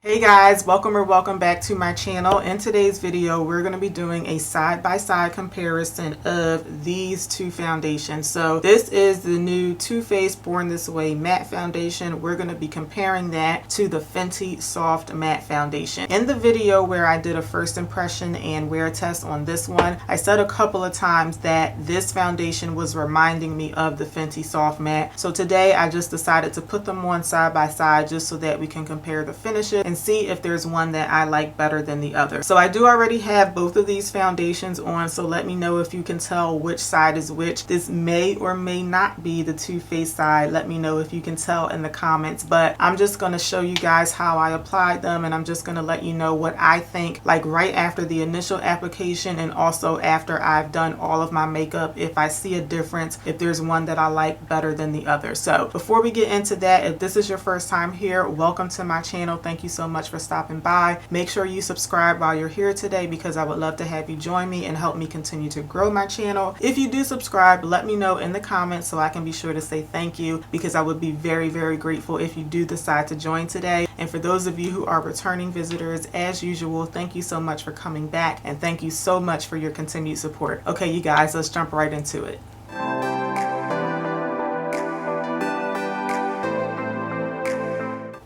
Hey guys, welcome back to my channel. In today's video, we're going to be doing a side-by-side comparison of these two foundations. So this is the new Too Faced Born This Way matte foundation. We're going to be comparing that to the Fenty Soft Matte Foundation. In the video where I did a first impression and wear test on this one, I said a couple of times that this foundation was reminding me of the Fenty Soft Matte. So today I just decided to put them on side by side just so that we can compare the finishes and see if there's one that I like better than the other. So I do already have both of these foundations on, so let me know if you can tell which side is which. This may or may not be the Too Faced side. Let me know if you can tell in the comments, but I'm just going to show you guys how I applied them, and I'm just going to let you know what I think, like right after the initial application and also after I've done all of my makeup, if I see a difference, if there's one that I like better than the other. So before we get into that, if this is your first time here, welcome to my channel. Thank you so much for stopping by. Make sure you subscribe while you're here today because I would love to have you join me and help me continue to grow my channel. If you do subscribe, let me know in the comments so I can be sure to say thank you, because I would be very, very grateful if you do decide to join today. And for those of you who are returning visitors, as usual, thank you so much for coming back, and thank you so much for your continued support. Okay, you guys, let's jump right into it.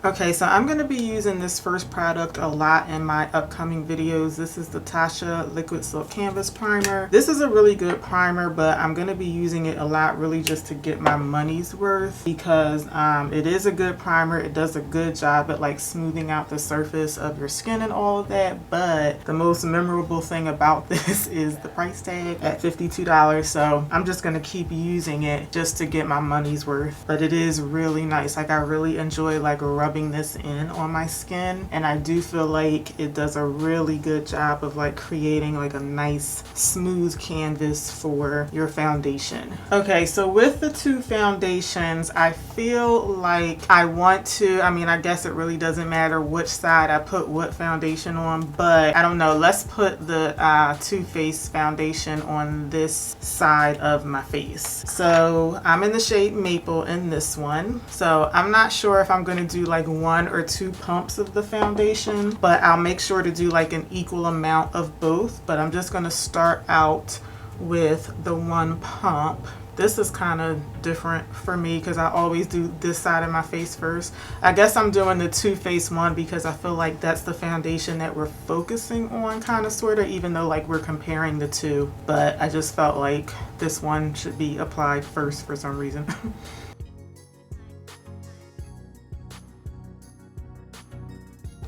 Okay, so I'm going to be using this first product a lot in my upcoming videos. This is the Tasha Liquid Silk Canvas Primer. This is a really good primer, but I'm going to be using it a lot really just to get my money's worth, because it is a good primer. It does a good job at like smoothing out the surface of your skin and all of that, but the most memorable thing about this is the price tag at $52. So I'm just going to keep using it just to get my money's worth, but it is really nice. Like, I really enjoy like rubbing this in on my skin, and I do feel like it does a really good job of like creating like a nice smooth canvas for your foundation. Okay, so with the two foundations, I feel like I want to, I guess it really doesn't matter which side I put what foundation on, but I don't know, let's put the Too Faced foundation on this side of my face. So I'm in the shade Maple in this one, so I'm not sure if I'm going to do like one or two pumps of the foundation, but I'll make sure to do like an equal amount of both. But I'm just going to start out with the one pump. This is kind of different for me because I always do this side of my face first. I guess I'm doing the Too Faced one because I feel like that's the foundation that we're focusing on, kind of sort of, even though like we're comparing the two, but I just felt like this one should be applied first for some reason.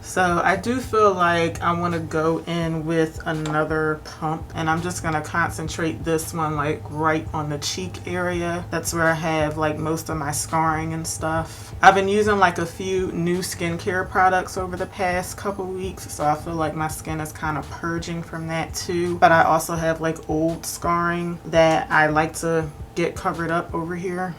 So I do feel like I want to go in with another pump, and I'm just going to concentrate this one like right on the cheek area. That's where I have like most of my scarring and stuff. I've been using like a few new skincare products over the past couple weeks, so I feel like my skin is kind of purging from that too. But I also have like old scarring that I like to get covered up over here.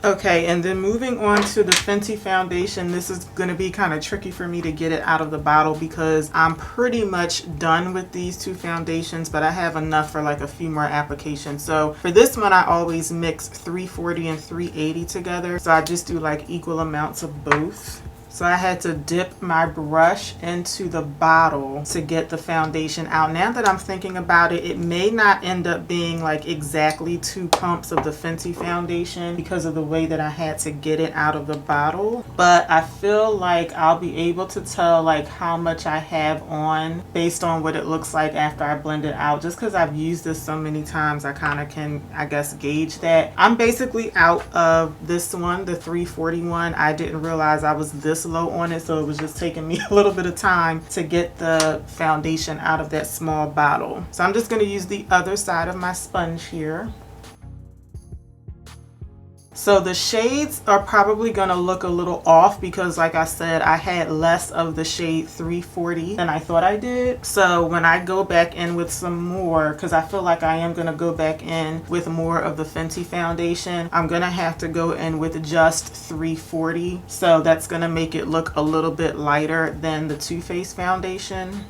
Okay, and then moving on to the Fenty foundation, this is going to be kind of tricky for me to get it out of the bottle because I'm pretty much done with these two foundations, but I have enough for like a few more applications. So for this one, I always mix 340 and 380 together, so I just do like equal amounts of both. So I had to dip my brush into the bottle to get the foundation out. Now that I'm thinking about it, it may not end up being like exactly 2 pumps of the Fenty foundation because of the way that I had to get it out of the bottle. But I feel like I'll be able to tell like how much I have on based on what it looks like after I blend it out. Just because I've used this so many times, I kind of can, I guess, gauge that. I'm basically out of this one, the 341. I didn't realize I was this low on it, so it was just taking me a little bit of time to get the foundation out of that small bottle. So I'm just going to use the other side of my sponge here. So the shades are probably going to look a little off because, like I said, I had less of the shade 340 than I thought I did. So when I go back in with some more, because I feel like I am going to go back in with more of the Fenty foundation, I'm going to have to go in with just 340. So that's going to make it look a little bit lighter than the Too Faced foundation.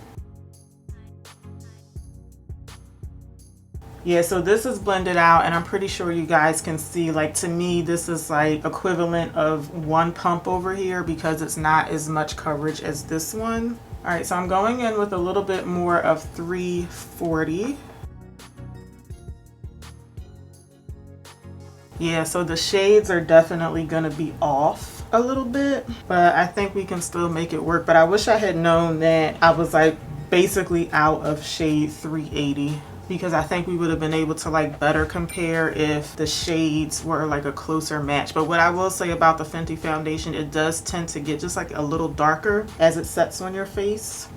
Yeah, so this is blended out, and I'm pretty sure you guys can see, like, to me this is like equivalent of one pump over here because it's not as much coverage as this one. All right, so I'm going in with a little bit more of 340. Yeah, so the shades are definitely gonna be off a little bit, but I think we can still make it work. But I wish I had known that I was like basically out of shade 380, because I think we would have been able to like better compare if the shades were like a closer match. But what I will say about the Fenty foundation, it does tend to get just like a little darker as it sets on your face.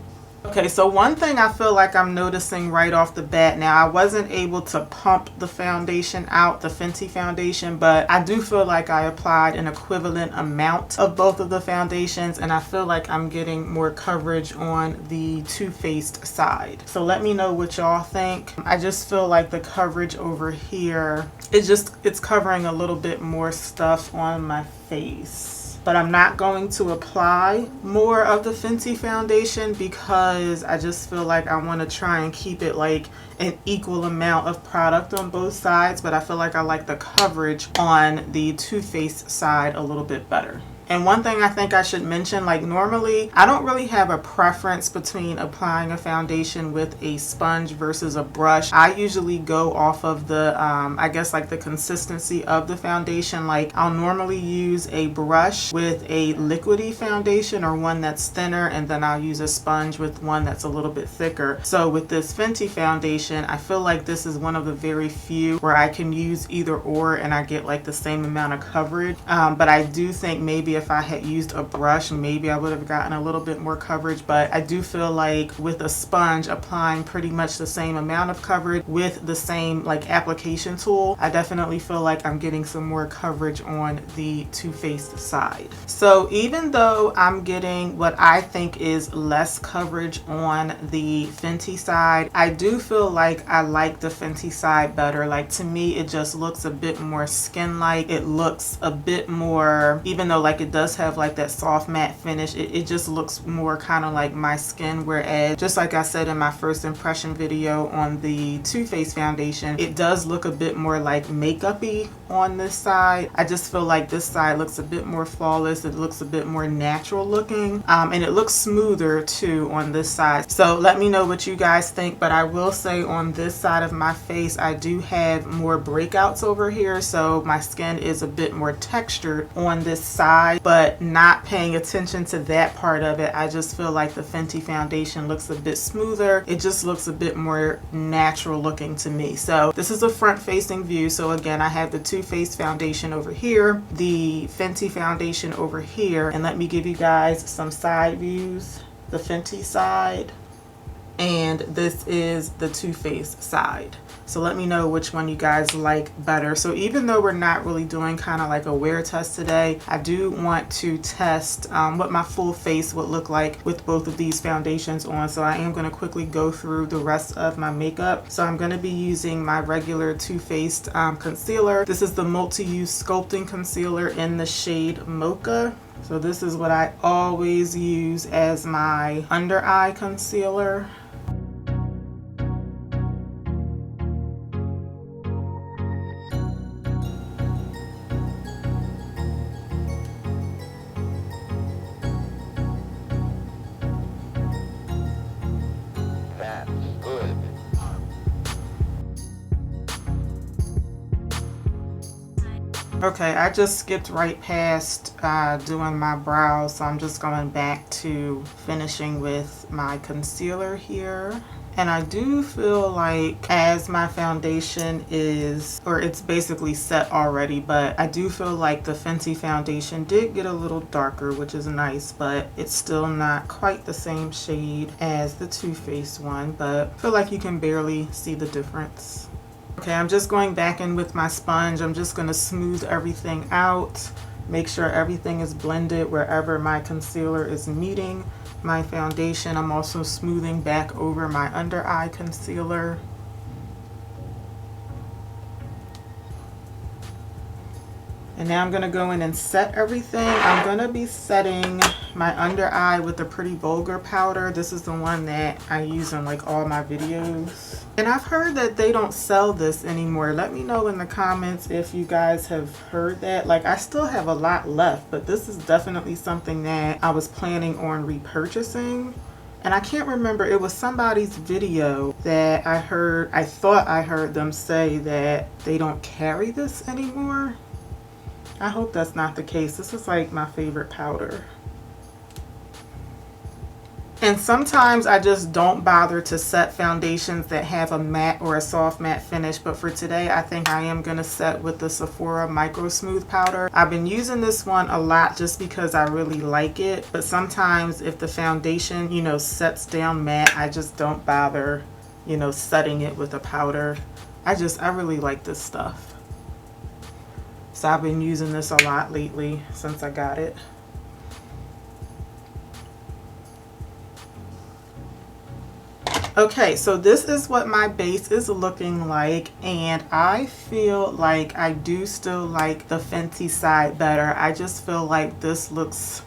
Okay, so one thing I feel like I'm noticing right off the bat now, I wasn't able to pump the foundation out, the Fenty foundation, but I do feel like I applied an equivalent amount of both of the foundations, and I feel like I'm getting more coverage on the Too Faced side. So let me know what y'all think. I just feel like the coverage over here, it's covering a little bit more stuff on my face. But I'm not going to apply more of the Fenty foundation because I just feel like I want to try and keep it like an equal amount of product on both sides. But I feel like I like the coverage on the Too Faced side a little bit better. And one thing I think I should mention, like normally I don't really have a preference between applying a foundation with a sponge versus a brush. I usually go off of the I guess like the consistency of the foundation. Like I'll normally use a brush with a liquidy foundation or one that's thinner, and then I'll use a sponge with one that's a little bit thicker. So with this Fenty foundation, I feel like this is one of the very few where I can use either or and I get like the same amount of coverage. But I do think maybe if I had used a brush, maybe I would have gotten a little bit more coverage. But I do feel like with a sponge applying pretty much the same amount of coverage with the same like application tool, I definitely feel like I'm getting some more coverage on the Too Faced side. So even though I'm getting what I think is less coverage on the Fenty side, I do feel like I like the Fenty side better. Like to me it just looks a bit more skin-like. It looks a bit more, even though like it does have like that soft matte finish, it just looks more kind of like my skin. Whereas just like I said in my first impression video on the Too Faced foundation, it does look a bit more like makeup-y on this side. I just feel like this side looks a bit more flawless. It looks a bit more natural looking, and it looks smoother too on this side. So let me know what you guys think. But I will say on this side of my face I do have more breakouts over here, so my skin is a bit more textured on this side. But not paying attention to that part of it, I just feel like the Fenty foundation looks a bit smoother. It just looks a bit more natural looking to me. So this is a front facing view. So again, I have the Too Faced foundation over here, the Fenty foundation over here, and let me give you guys some side views. The Fenty side, and this is the Too Faced side. So let me know which one you guys like better. So even though we're not really doing kind of like a wear test today, I do want to test what my full face would look like with both of these foundations on. So I am going to quickly go through the rest of my makeup. So I'm going to be using my regular Too Faced concealer. This is the multi-use sculpting concealer in the shade Mocha. So this is what I always use as my under eye concealer. Okay, I just skipped right past doing my brows, so I'm just going back to finishing with my concealer here. And I do feel like as my foundation is, or it's basically set already, but I do feel like the Fenty foundation did get a little darker, which is nice, but it's still not quite the same shade as the Too Faced one, but I feel like you can barely see the difference. Okay, I'm just going back in with my sponge. I'm just going to smooth everything out, make sure everything is blended wherever my concealer is meeting my foundation. I'm also smoothing back over my under eye concealer. And now I'm going to go in and set everything. I'm going to be setting my under eye with the Pretty Vulgar powder. This is the one that I use in like all my videos. And I've heard that they don't sell this anymore. Let me know in the comments if you guys have heard that. Like, I still have a lot left, but this is definitely something that I was planning on repurchasing. And I can't remember, it was somebody's video that I thought I heard them say that they don't carry this anymore. I hope that's not the case. This is like my favorite powder. And sometimes I just don't bother to set foundations that have a matte or a soft matte finish. But for today, I think I am going to set with the Sephora Micro Smooth powder. I've been using this one a lot just because I really like it. But sometimes if the foundation, you know, sets down matte, I just don't bother, you know, setting it with a powder. I really like this stuff. So I've been using this a lot lately since I got it. Okay, so this is what my base is looking like, and I feel like I do still like the Fenty side better. I just feel like this looks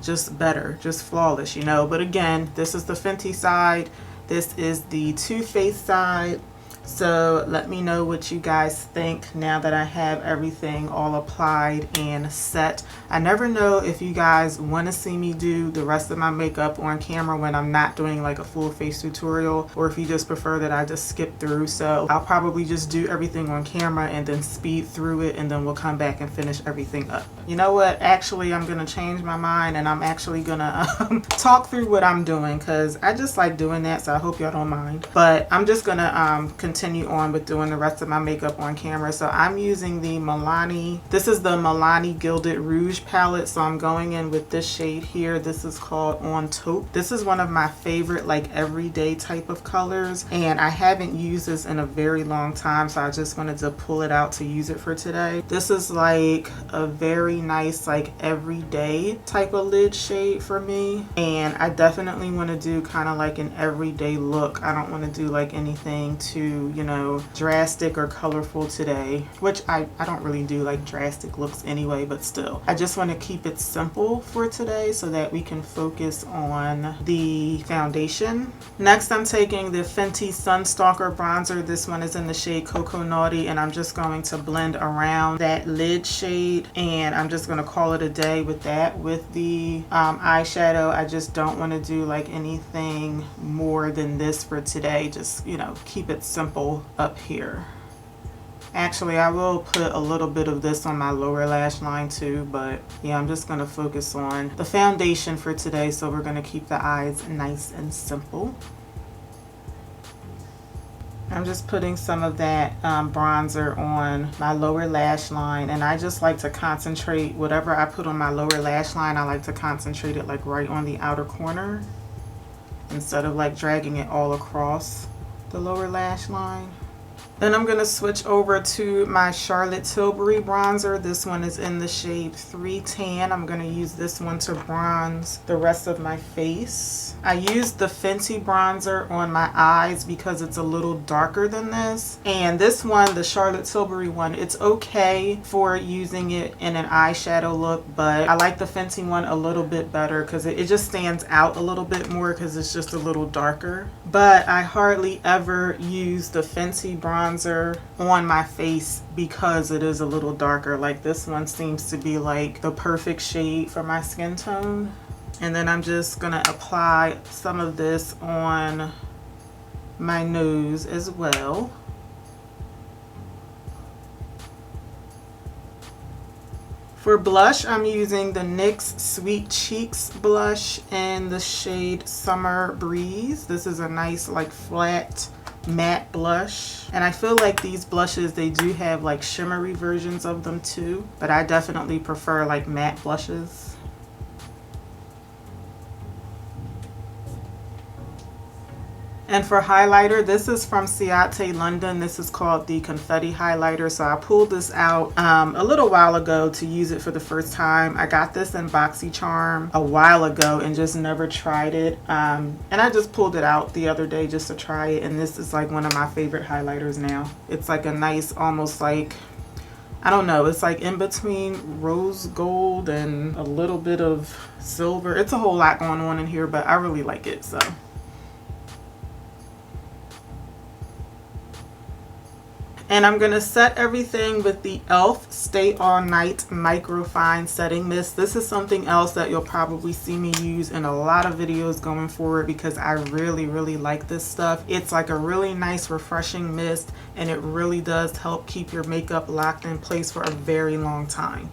just better, just flawless, you know. But again, this is the Fenty side. This is the Too Faced side. So let me know what you guys think now that I have everything all applied and set. I never know if you guys want to see me do the rest of my makeup on camera when I'm not doing like a full face tutorial, or if you just prefer that I just skip through. So I'll probably just do everything on camera and then speed through it, and then we'll come back and finish everything up. You know what? Actually, I'm going to change my mind, and I'm actually going to talk through what I'm doing, because I just like doing that, so I hope y'all don't mind. But I'm just going to continue on with doing the rest of my makeup on camera. So I'm using the Milani. This is the Milani Gilded Rouge palette. So I'm going in with this shade here. This is called On Taupe. This is one of my favorite like everyday type of colors, and I haven't used this in a very long time, so I just wanted to pull it out to use it for today. This is like a very nice like everyday type of lid shade for me, and I definitely want to do kind of like an everyday look. I don't want to do like anything too, you know, drastic or colorful today, which I don't really do like drastic looks anyway, but still I just want to keep it simple for today so that we can focus on the foundation. Next, I'm taking the Fenty Sunstalker bronzer. This one is in the shade Cocoa Naughty, and I'm just going to blend around that lid shade, and I'm just going to call it a day with that. With the eyeshadow, I just don't want to do like anything more than this for today. Just, you know, keep it simple up here. Actually, I will put a little bit of this on my lower lash line too, but yeah, I'm just going to focus on the foundation for today, so we're going to keep the eyes nice and simple. I'm just putting some of that bronzer on my lower lash line, and I just like to concentrate whatever I put on my lower lash line. I like to concentrate it like right on the outer corner instead of like dragging it all across the lower lash line. Then I'm going to switch over to my Charlotte Tilbury bronzer. This one is in the shade 310. I'm going to use this one to bronze the rest of my face. I used the Fenty bronzer on my eyes because it's a little darker than this. And this one, the Charlotte Tilbury one, it's okay for using it in an eyeshadow look, but I like the Fenty one a little bit better because it just stands out a little bit more because it's just a little darker. But I hardly ever use the Fenty bronzer on my face because it is a little darker. Like this one seems to be like the perfect shade for my skin tone. And then I'm just gonna apply some of this on my nose as well. For blush, I'm using the NYX Sweet Cheeks blush in the shade Summer Breeze. This is a nice like flat matte blush, and I feel like these blushes, they do have like shimmery versions of them too, but I definitely prefer like matte blushes. And for highlighter, this is from Ciate London. This is called the Confetti Highlighter. So I pulled this out a little while ago to use it for the first time. I got this in BoxyCharm a while ago and just never tried it. And I just pulled it out the other day just to try it. And this is like one of my favorite highlighters now. It's like a nice, almost like I don't know, it's like in between rose gold and a little bit of silver. It's a whole lot going on in here, but I really like it. So and I'm going to set everything with the e.l.f. Stay All Night Microfine Setting Mist. This is something else that you'll probably see me use in a lot of videos going forward because I really, really like this stuff. It's like a really nice, refreshing mist, and it really does help keep your makeup locked in place for a very long time.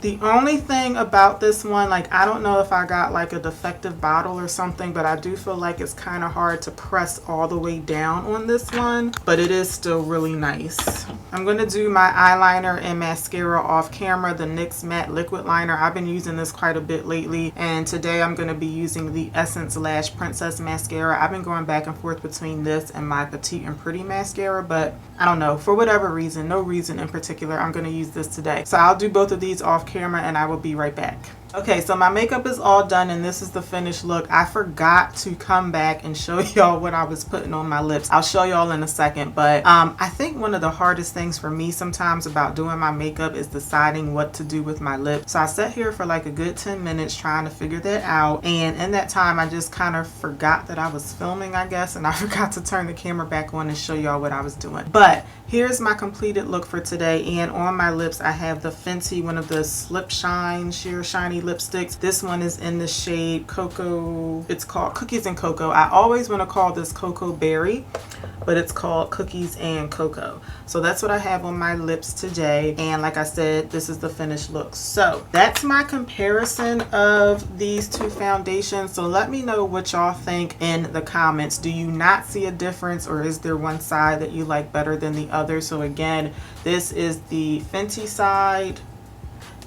The only thing about this one, like, I don't know if I got like a defective bottle or something, but I do feel like it's kind of hard to press all the way down on this one, but it is still really nice. I'm going to do my eyeliner and mascara off camera, the NYX Matte Liquid Liner. I've been using this quite a bit lately, and today I'm going to be using the Essence Lash Princess Mascara. I've been going back and forth between this and my Petite and Pretty Mascara, but I don't know, for whatever reason, no reason in particular, I'm going to use this today. So I'll do both of these off camera and I will be right back. Okay, so my makeup is all done and this is the finished look. I forgot to come back and show y'all what I was putting on my lips. I'll show y'all in a second, but I think one of the hardest things for me sometimes about doing my makeup is deciding what to do with my lips. So I sat here for like a good 10 minutes trying to figure that out, and in that time I just kind of forgot that I was filming, I guess, and I forgot to turn the camera back on and show y'all what I was doing. But here's my completed look for today, and on my lips I have the Fenty, one of the Slip Shine Sheer Shiny lipsticks. This one is in the shade Cocoa. It's called Cookies and Cocoa. I always want to call this Cocoa Berry, but it's called Cookies and Cocoa. So that's what I have on my lips today, and like I said, this is the finished look. So that's my comparison of these two foundations. So let me know what y'all think in the comments. Do you not see a difference, or is there one side that you like better than the other? So again, this is the Fenty side,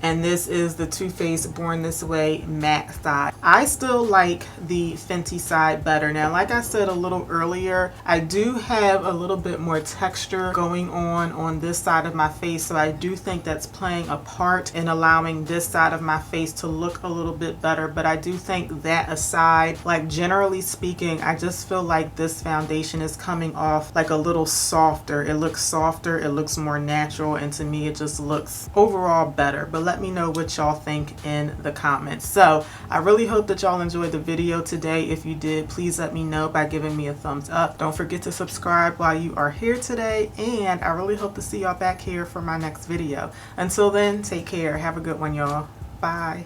and this is the Too Faced Born This Way matte side. I still like the Fenty side better. Now, like I said a little earlier, I do have a little bit more texture going on this side of my face, so I do think that's playing a part in allowing this side of my face to look a little bit better. But I do think that aside, like generally speaking, I just feel like this foundation is coming off like a little softer. It looks softer, it looks more natural, and to me it just looks overall better. But let me know what y'all think in the comments. So I really hope that y'all enjoyed the video today. If you did, please let me know by giving me a thumbs up. Don't forget to subscribe while you are here today, and I really hope to see y'all back here for my next video. Until then, take care. Have a good one, y'all. Bye.